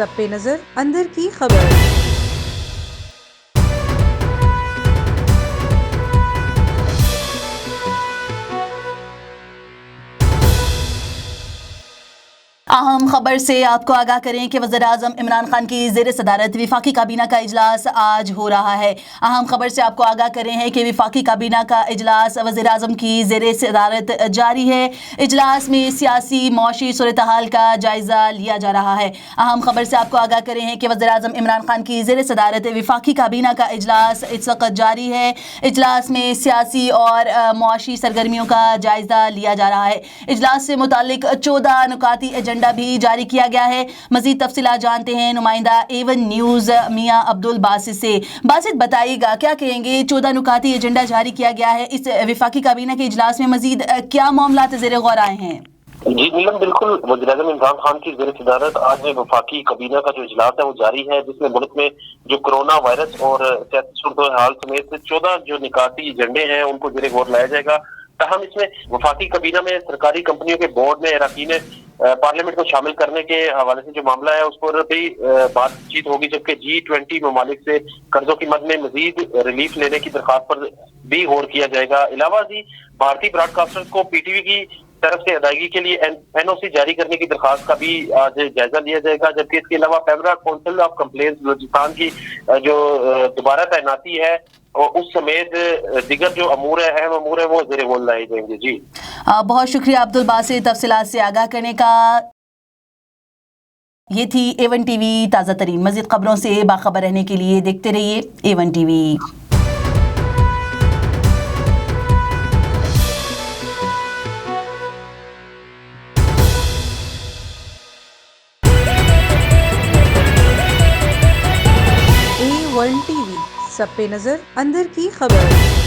سب پہ نظر اندر کی خبر۔ اہم خبر سے آپ کو آگاہ کریں کہ وزیراعظم عمران خان کی زیر صدارت وفاقی کابینہ کا اجلاس آج ہو رہا ہے۔ اہم خبر سے آپ کو آگاہ کریں ہیں کہ وفاقی کابینہ کا اجلاس وزیراعظم کی زیر صدارت جاری ہے۔ اجلاس میں سیاسی معاشی صورتحال کا جائزہ لیا جا رہا ہے۔ اہم خبر سے آپ کو آگاہ کریں ہیں کہ وزیراعظم عمران خان کی زیر صدارت وفاقی کابینہ کا اجلاس اس وقت جاری ہے۔ اجلاس میں سیاسی اور معاشی سرگرمیوں کا جائزہ لیا جا رہا ہے۔ اجلاس سے متعلق 14 نکاتی ایجنڈا بھی جاری کیا گیا ہے۔ مزید تفصیلات جانتے ہیں نمائندہ A1 نیوز میاں عبد الباسط سے۔ باسط بتائیے گا کیا کہیں گے، 14 نکاتی ایجنڈا جاری کیا گیا ہے، اس وفاقی کابینہ کے اجلاس میں مزید کیا معاملات زیر غور آئے ہیں؟ جی نیلم، بالکل وزیراعظم عمران خان کی زیر صدارت آج وفاقی کابینہ کا جو اجلاس ہے وہ جاری ہے، جس میں ملک میں جو کرونا وائرس اور سیاسی صورتحال سمیت 14 جو نکاتی ایجنڈے ہیں ان کو زیر غور لایا جائے گا۔ تاہم اس میں وفاقی کابینہ میں سرکاری کمپنیوں کے بورڈ میں اراکین پارلیمنٹ کو شامل کرنے کے حوالے سے جو معاملہ ہے اس پر بھی بات چیت ہوگی، جبکہ G20 ممالک سے قرضوں کی مد میں مزید ریلیف لینے کی درخواست پر بھی غور کیا جائے گا۔ علاوہ ازیں بھارتی براڈ کاسٹرز کو PTV کی طرف سے ادائیگی کے لیے NOC جاری کرنے کی درخواست کا بھی آج جائزہ لیا جائے گا، جبکہ اس کے علاوہ PEMRA council of complaints Balochistan کی جو دوبارہ تعیناتی ہے اور اس سمیت دیگر جو امور ہے، اہم امور ہے، وہ زیر غور لائے جائیں گے۔ جی بہت شکریہ عبد الباسط تفصیلات سے آگاہ کرنے کا۔ یہ تھی A1 TV تازہ ترین۔ مزید خبروں سے باخبر رہنے کے لیے دیکھتے رہیے A1 TV۔ A1 TV، سب پہ نظر اندر کی خبر۔